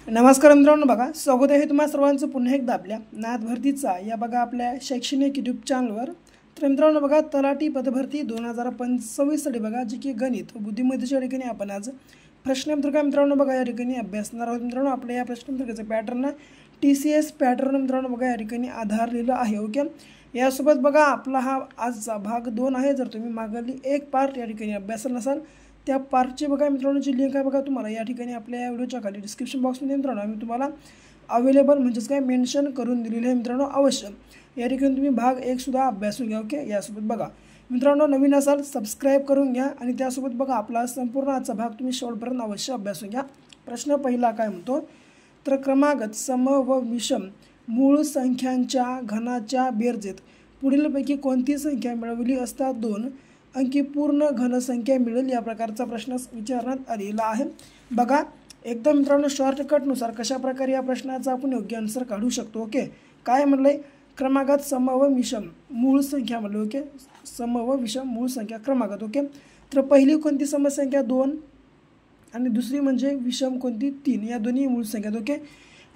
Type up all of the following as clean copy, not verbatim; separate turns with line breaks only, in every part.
नमस्कार मित्रांनो, बघा स्वागत आहे तुम्हा सर्वांचं पुन्हा एकदा आपल्या नाथ भरतीचा या बघा आपल्या शैक्षणिक यूट्यूब चॅनलवर। तर मित्रांनो बघा, तलाठी पदभरती 2025साठी बघा जी की गणित बुद्धिमत्तेच्या ठिकाणी आपण आज प्रश्नपत्रिका मित्रांनो बघा या ठिकाणी अभ्यासणार आहोत। मित्रांनो आपल्या या प्रश्नपत्रिकेचं पॅटर्न TCS पॅटर्न मित्रांनो बघा या ठिकाणी आधारलेलं आहे। ओके, यासोबत बघा आपला हा आजचा भाग 2 आहे। जर तुम्ही मागली एक पार्ट या ठिकाणी अभ्यासला नसाल त्या पार्टची बघा मित्रांनो जी लिंक आहे बघा तुम्हाला या ठिकाणी आपल्या या व्हिडिओच्या खाली डिस्क्रिप्शन बॉक्समध्ये मित्रांनो आम्ही तुम्हाला अवेलेबल म्हणजेच काय मेन्शन करून दिलेले आहे मित्रांनो। अवश्य या ठिकाणी तुम्ही भाग 1 सुद्धा अभ्यासून घ्या। ओके, यासोबत बघा मित्रांनो नवीन असाल सबस्क्राईब करून घ्या आणि त्यासोबत बघा आपला संपूर्ण आजचा भाग तुम्ही शेवटपर्यंत अवश्य अभ्यासून घ्या। प्रश्न पहिला काय म्हणतो, तर क्रमागत सम व विषम मूळ संख्यांच्या घनाच्या बेरजेत पुढीलपैकी कोणती संख्या मिळवली असता 2 अंकी पूर्ण घनसंख्या मिळेल या प्रकारचा प्रश्न विचारण्यात आलेला आहे। बघा एकदम मित्रांनो शॉर्टकटनुसार कशा प्रकारे या प्रश्नाचा आपण योग्य आन्सर काढू शकतो। ओके, काय म्हणलंय, क्रमागत सम व विषम मूळ संख्या म्हणलं। ओके, सम व विषम मूळ संख्या क्रमागत। ओके, तर पहिली कोणती समसंख्या 2 आणि दुसरी म्हणजे विषम कोणती 3, या दोन्ही मूळ संख्या। ओके,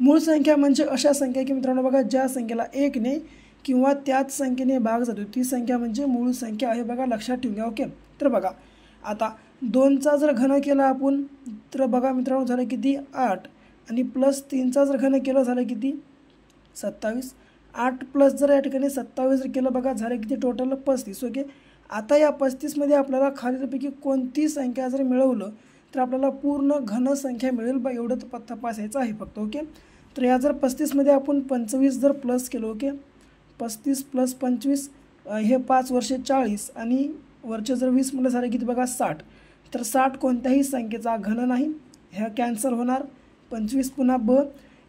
मूळ संख्या म्हणजे अशा संख्या की मित्रांनो बघा ज्या संख्येला 1 ने किंवा त्याच संख्येने भाग जातो ती संख्या म्हणजे मूळ संख्या आहे, बघा लक्षात ठेवून घ्या। ओके, तर बघा आता 2चा जर घन केला आपण तर बघा मित्रांनो झालं किती 8 आणि प्लस 3चा जर घन केलं झालं किती 27, 8 प्लस जर या ठिकाणी 27 जर केलं बघा झालं किती टोटल 35। ओके, आता या 35 मध्ये आपल्याला खालीलपैकी कोणती संख्या जर मिळवलं तर आपल्याला पूर्ण घनसंख्या मिळेल बा, एवढं तपासायचं आहे फक्त। ओके, तर या जर 35 मध्ये आपण 25 जर प्लस केलं, ओके 35 प्लस 25 हे 5 वर्षे 40 आणि वरचे जर 20 म्हणजे झाले किती बघा 60, तर 60 कोणत्याही संख्येचा घन नाही, ह्या कॅन्सल होणार। 25 पुन्हा ब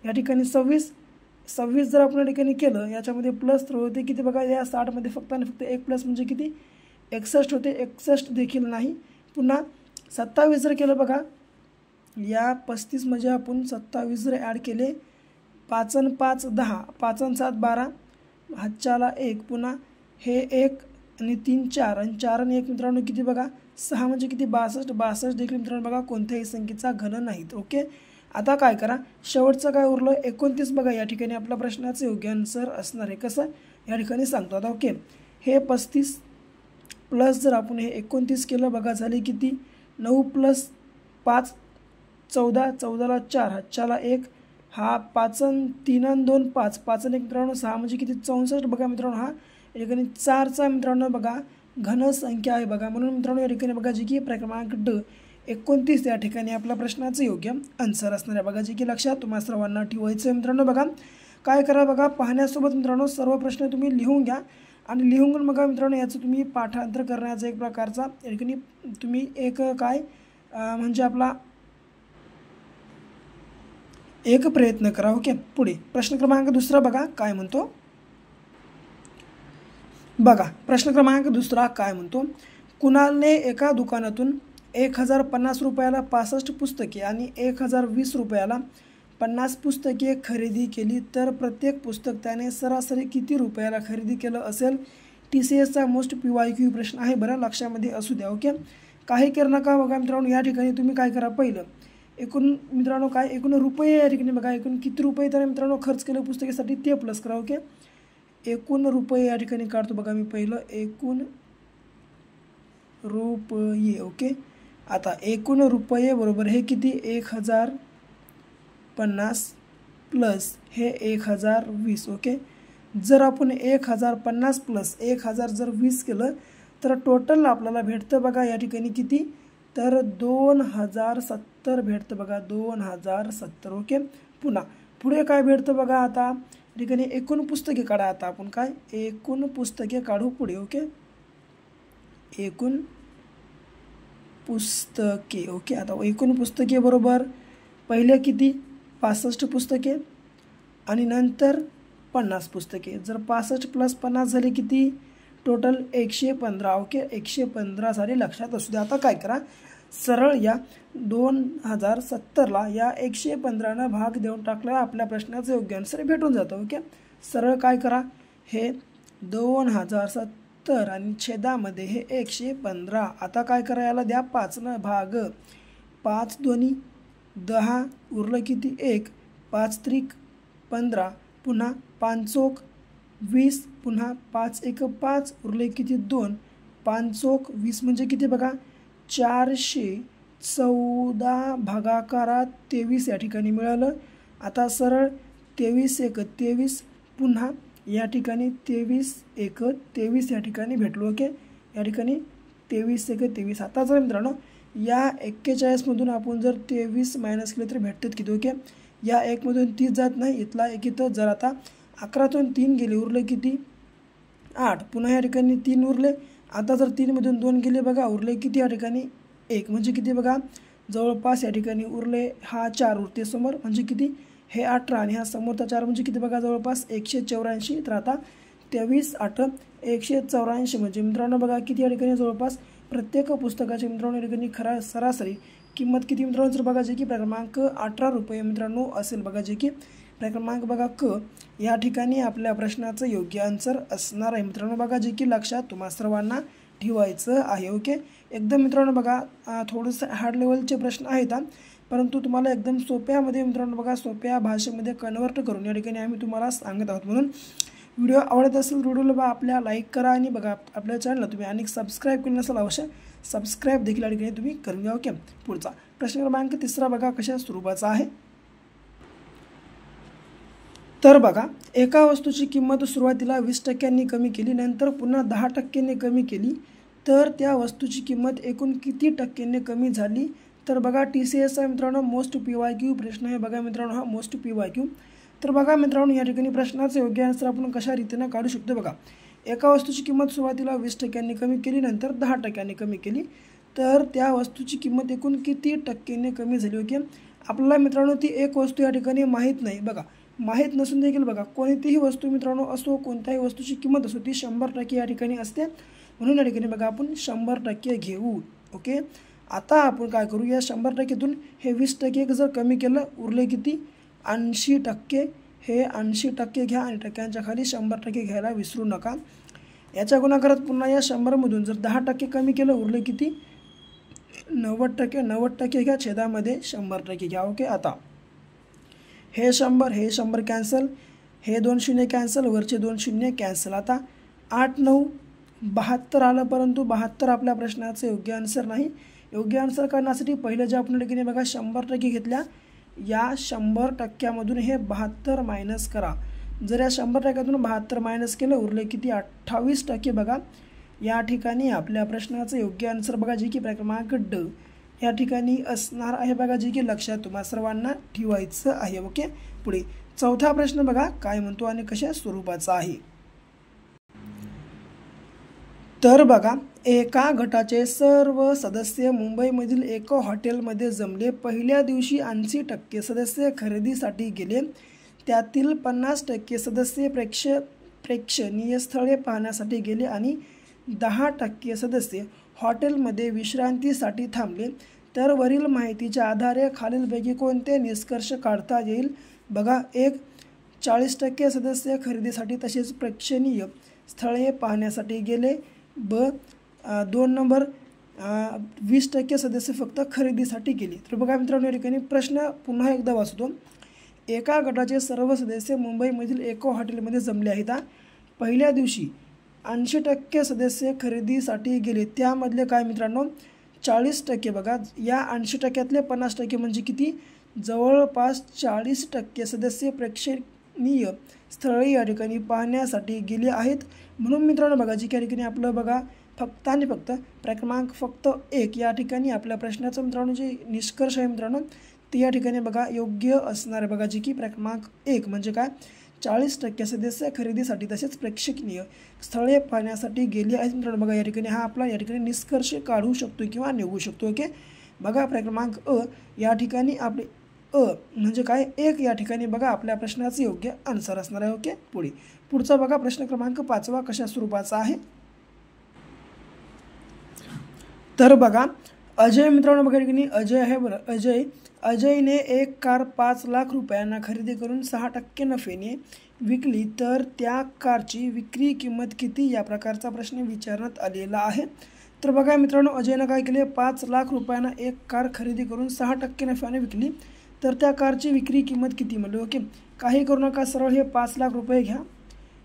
या ठिकाणी 26 जर आपण या ठिकाणी केलं याच्यामध्ये प्लस तर होते किती बघा या 60 मध्ये फक्त आणि फक्त 1 प्लस म्हणजे किती 61 होते, 61 देखील नाही। पुन्हा 27 जर केलं बघा या 35 म्हणजे आपण 27 जर ॲड केले 5 आणि 5 10, 5 आणि 7 12, हातच्याला 1 पुन्हा हे 1 आणि 3 4 आणि 4 आणि 1 मित्रांनो किती बघा 6 म्हणजे किती 62 देखील मित्रांनो बघा कोणत्याही संख्येचा घन नाहीत। ओके, आता काय करा शेवटचं काय उरलं 29 बघा या ठिकाणी आपल्या प्रश्नाचं योग्य आन्सर असणार आहे। कसं या ठिकाणी सांगतो आता। ओके, हे 35 प्लस जर आपण हे 29 केलं बघा झाले किती 9 प्लस 5 14, 14ला 4 हातच्याला 1, हा 5 आणि 3 आणि 2 5, 5 आणि 1 मित्रांनो 6 म्हणजे किती 64 बघा मित्रांनो हा या ठिकाणी 4चा मित्रांनो बघा घन संख्या आहे बघा। म्हणून मित्रांनो या ठिकाणी बघा जी की क्रमांक 29 या ठिकाणी आपल्या प्रश्नाचं योग्य आन्सर असणार आहे बघा, जे की लक्षात तुम्हा सर्वांना ठेवायचं आहे। मित्रांनो बघा काय करा बघा पाहण्यासोबत मित्रांनो सर्व प्रश्न तुम्ही लिहून घ्या आणि लिहून बघा मित्रांनो याचं तुम्ही पाठांतर करण्याचा एक प्रकारचा या ठिकाणी तुम्ही एक काय म्हणजे आपला एक प्रयत्न करा। ओके, पुढे प्रश्न क्रमांक 2 बघा काय म्हणतो, बघा प्रश्न क्रमांक 2 काय म्हणतो, कुणालने एका दुकानातून 1050 रुपयाला 65 पुस्तके आणि 1020 रुपयाला 50 पुस्तके खरेदी केली तर प्रत्येक पुस्तक त्याने सरासरी किती रुपयाला खरेदी केलं असेल। TCSचा मोस्ट PYQ प्रश्न आहे बरं, लक्षामध्ये असू द्या। ओके, काही करू नका बघा मित्रांनो या ठिकाणी तुम्ही काय करा पहिलं एकूण मित्रांनो काय एकूण रुपये या ठिकाणी बघा एकूण किती रुपये त्याने मित्रांनो खर्च केलं पुस्तकासाठी ते प्लस करा। ओके, एकूण रुपये या ठिकाणी काढतो बघा मी पहिलं एकूण रुपये। ओके, आता एकूण रुपये बरोबर हे किती 1050 प्लस हे 1020। ओके, जर आपण 1050 प्लस 1000 जर 20 केलं तर टोटल आपल्याला भेटतं बघा या ठिकाणी किती तर 2070 भेटतं बघा 2070। ओके, पुन्हा पुढे काय भेटतं बघा आता ठिकाणी एकूण पुस्तके काढा। आता आपण काय एकूण पुस्तके काढू पुढे। ओके, एकूण पुस्तके। ओके, आता एकूण पुस्तके बरोबर पहिले किती 65 पुस्तके आणि नंतर 50 पुस्तके, जर 65 प्लस 50 झाले किती टोटल 115। ओके, 115 झाले, लक्षात असू द्या। आता काय करा सरळ या 2070ला या 115नं भाग देऊन टाकला आपल्या प्रश्नाचं योग्य आन्सर भेटून जातं। ओके, सरळ काय करा हे 2070 आणि छेदामध्ये हे 115, आता काय करा याला द्या 5 न भाग, 5 दोन्ही 10 उरलं किती 1, 5 त्रिक 15, पुन्हा 5 चोक 20, पुन्हा 5 एक 5 उरले किती 2, 5 चोक 20 म्हणजे किती बघा 414 भागाकारात 23 या ठिकाणी मिळालं. आता सरळ 23 एक 23, पुन्हा या ठिकाणी 23 एक 23 या ठिकाणी भेटलो. ओके, या ठिकाणी 23 एक 23. आता जर मित्रांनो या 41मधून आपण जर 23 मायनस केले तर भेटतात किती. ओके, या 1मधून 30 जात नाही, इथला 1 इथं. जर आता 11तून 3 गेले उरले किती 8, पुन्हा या ठिकाणी 3 उरले. आता जर 3मधून 2 गेले बघा उरले किती या ठिकाणी 1 म्हणजे किती बघा जवळपास या ठिकाणी उरले हा 4 उरते समोर म्हणजे किती हे 18 आणि हा समोरचा 4 म्हणजे किती बघा जवळपास 184. तर आता 23 8 184 म्हणजे मित्रांनो बघा किती या ठिकाणी जवळपास प्रत्येक पुस्तकाच्या मित्रांनो या ठिकाणी खरा सरासरी किंमत किती मित्रांनो जर बघायची की क्रमांक 18 रुपये मित्रांनो असेल. बघायचे की क्रमांक बघा क या ठिकाणी आपल्या प्रश्नाचं योग्य आन्सर असणार आहे मित्रांनो. बघा जे की लक्षात तुम्हा सर्वांना ठेवायचं आहे. ओके, एकदम मित्रांनो बघा थोडंसं हार्ड लेवलचे प्रश्न आहेत परंतु तुम्हाला एकदम सोप्यामध्ये मित्रांनो बघा सोप्या भाषेमध्ये कन्वर्ट करून या ठिकाणी आम्ही तुम्हाला सांगत आहोत. म्हणून व्हिडिओ आवडत असेल व्हिडिओला बघा आपल्या लाईक करा आणि बघा आपल्या चॅनलला तुम्ही अनेक सबस्क्राईब केलं नसेल अवश्य सबस्क्राईब देखील या ठिकाणी तुम्ही करून घ्या. ओके, पुढचा प्रश्न क्रमांक 3 बघा कशा स्वरूपाचा आहे. तर बघा एका वस्तूची किंमत सुरुवातीला 20% कमी केली नंतर पुन्हा 10% कमी केली तर त्या वस्तूची किंमत एकूण किती टक्क्यांनी कमी झाली. तर बघा TCS आहे मित्रांनो, मोस्ट PYQ प्रश्न आहे. बघा मित्रांनो हा मोस्ट PYQ. तर बघा मित्रांनो या ठिकाणी प्रश्नाचं योग्य आन्सर आपण कशा रीतीनं काढू शकतो. बघा एका वस्तूची किंमत सुरुवातीला 20% कमी केली नंतर 10% कमी केली तर त्या वस्तूची किंमत एकूण किती टक्क्यांनी कमी झाली. ओके, आपल्याला मित्रांनो ती एक वस्तू या ठिकाणी माहीत नाही. बघा माहीत नसून देखील बघा कोणतीही वस्तू मित्रांनो असो कोणत्याही वस्तूची किंमत असो ती 100% या ठिकाणी असते. म्हणून या ठिकाणी बघा आपण 100% घेऊ. ओके, आता आपण काय करू या 100%तून हे 20% जर कमी केलं उरले किती 80%. हे 80% घ्या आणि टक्क्यांच्या खाली 100% घ्यायला विसरू नका. याच्या गुणाकारात पुन्हा या 100मधून जर 10% कमी केलं उरले किती 90%. 90% घ्या छेदामध्ये 100% घ्या. ओके, आता हे 100 हे 100 कॅन्सल, हे 2 शून्य कॅन्सल, वरचे 2 शून्य कॅन्सल. आता 8 9 72 आलं परंतु 72 आपल्या प्रश्नाचं योग्य आन्सर नाही. योग्य आन्सर करण्यासाठी पहिलं जे आपण ठिकाणी बघा 100% घेतल्या या 100%मधून हे 72 मायनस करा. जर या 100%तून 72 मायनस केलं उरले किती 28%. बघा या ठिकाणी आपल्या प्रश्नाचं योग्य आन्सर बघा जे की क्रमांक ड या ठिकाणी असणार आहे. बघा जे की लक्षात तुम्हा सर्वांना ठेवायचं आहे. ओके, पुढे चौथा प्रश्न बघा काय म्हणतो आणि कशा स्वरूपाचा आहे. तर बघा एका गटाचे सर्व सदस्य मुंबईमधील एका हॉटेलमध्ये जमले. पहिल्या दिवशी 80% सदस्य खरेदीसाठी गेले. त्यातील 50% सदस्य प्रेक्षणीय स्थळे पाहण्यासाठी गेले आणि 10% सदस्य हॉटेलमध्ये विश्रांतीसाठी थांबले. तर वरील माहितीच्या आधारे खालीलपैकी कोणते निष्कर्ष काढता येईल. बघा 1 40% सदस्य खरेदीसाठी तसेच प्रेक्षणीय स्थळे पाहण्यासाठी गेले. 2 नंबर 20% सदस्य फक्त खरेदीसाठी गेले. तर बघा मित्रांनो या ठिकाणी प्रश्न पुन्हा एकदा वाचतो. एका गटाचे सर्व सदस्य मुंबईमधील एका हॉटेलमध्ये जमले आहेत. पहिल्या दिवशी 80% सदस्य खरेदीसाठी गेले. त्यामधले काय मित्रांनो 40%. बघा या 80%तले 50% म्हणजे किती जवळपास 40% सदस्य प्रेक्षणीय स्थळे या ठिकाणी पाहण्यासाठी गेले आहेत. म्हणून मित्रांनो बघा जी या ठिकाणी आपलं बघा फक्त आणि फक्त क्रमांक फक्त 1 या ठिकाणी आपल्या प्रश्नाचं मित्रांनो जे निष्कर्ष आहे मित्रांनो ते या ठिकाणी बघा योग्य असणार आहे. बघा जी की क्रमांक 1 म्हणजे काय 40% सदस्य खरेदीसाठी तसेच प्रेक्षणीय स्थळे पाहण्यासाठी गेले आहेत मित्रांनो. बघा या ठिकाणी हा आपला या ठिकाणी निष्कर्ष काढू शकतो किंवा निघू शकतो. ओके, बघा क्रमांक अ या ठिकाणी आपले म्हणजे काय 1 या ठिकाणी बघा आपल्या प्रश्नाचं योग्य आन्सर असणार आहे. ओके, पुढचा बघा प्रश्न क्रमांक 5 कशा स्वरूपाचा आहे. तर बघा अजय मित्रांनो बघा ठिकाणी अजय आहे. बरं अजयने एक कार 5 लाख रुपयांना खरेदी करून 6% नफ्याने विकली तर त्या कारची विक्री किंमत किती या प्रकारचा प्रश्न विचारण्यात आलेला आहे. तर बघा मित्रांनो अजयनं काय केले 5 लाख रुपयांना एक कार खरेदी करून 6% नफ्याने विकली तर त्या कारची विक्री किंमत किती म्हणली. ओके, काही करू नका, सरळ हे 5 लाख रुपये घ्या.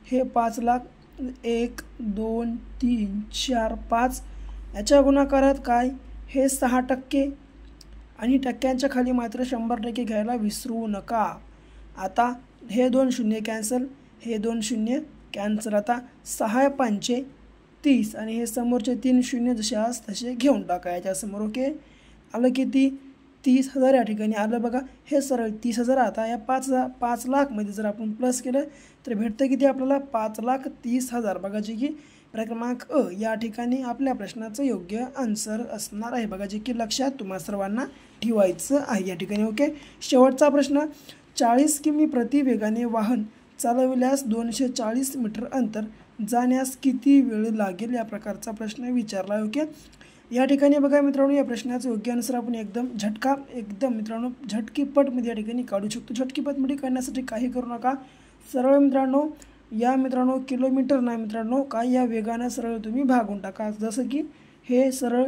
हे 5 लाख 1 2 3 4 5 याच्या गुणाकारात काय, हे 6% आणि टक्क्यांच्या खाली मात्र 100% घ्यायला विसरू नका. आता हे 2 शून्य कॅन्सल, हे 2 शून्य कॅन्सल. आता 6 5 30 आणि हे समोरचे 3 शून्य जसे आज तसे घेऊन टाका याच्यासमोर. ओके, आलं किती, 30,000 या ठिकाणी आलं बघा. हे सरळ 30,000. आता या 5 लाखमध्ये जर आपण प्लस केलं तर भेटतं किती आपल्याला, 5,30,000. बघा जे की क्रमांक अ या ठिकाणी आपल्या प्रश्नाचं योग्य आन्सर असणार आहे. बघा जे की लक्षात तुम्हा सर्वांना ठेवायचं आहे या ठिकाणी. ओके, शेवटचा प्रश्न, 40 किमी प्रति वेगाने वाहन चालविल्यास 240 मीटर अंतर जाण्यास किती वेळ लागेल, या प्रकारचा प्रश्न विचारला आहे. ओके, या ठिकाणी बघा मित्रांनो, या प्रश्नाचं योग्य आन्सर आपण एकदम मित्रांनो झटकीपटमध्ये या ठिकाणी काढू शकतो. झटकीपटमध्ये काढण्यासाठी काही करू नका, सरळ मित्रांनो या किलोमीटर नाही मित्रांनो, काय या वेगानं सरळ तुम्ही भागून टाका. जसं की हे सरळ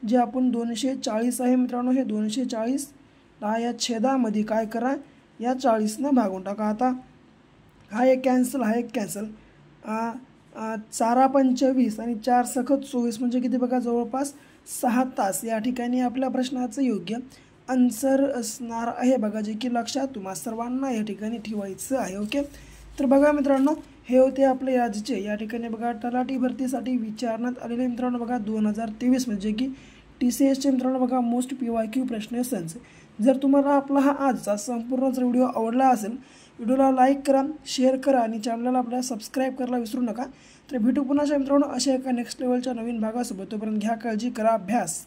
जे आपण 240 आहे मित्रांनो, हे 240 या छेदामध्ये काय करा, या 40नं भागून टाका. आता हा एक कॅन्सल, हा एक कॅन्सल. 4 25 आणि 4 सखत 24 म्हणजे किती बघा, जवळपास 6 तास या ठिकाणी आपल्या प्रश्नाचं योग्य आन्सर असणार आहे. बघा जे की लक्षात तुम्हा सर्वांना या ठिकाणी ठेवायचं आहे. ओके, तर बघा मित्रांनो, हे होते आपले आजचे या ठिकाणी बघा तलाठी भरतीसाठी विचारण्यात आलेले मित्रांनो बघा 2023 म्हणजे की TCSचे मित्रांनो बघा मोस्ट PYQ प्रश्न संच. जर तुम्हाला आपला हा आजचा संपूर्ण जर व्हिडिओ आवडला असेल, व्हिडिओला लाईक करा, शेअर करा आणि चॅनलला आपल्याला सबस्क्राईब करायला विसरू नका. तर भेटू पुन्हा मित्रांनो अशा एका नेक्स्ट लेवलच्या नवीन भागासोबत. तोपर्यंत घ्या काळजी, करा अभ्यास.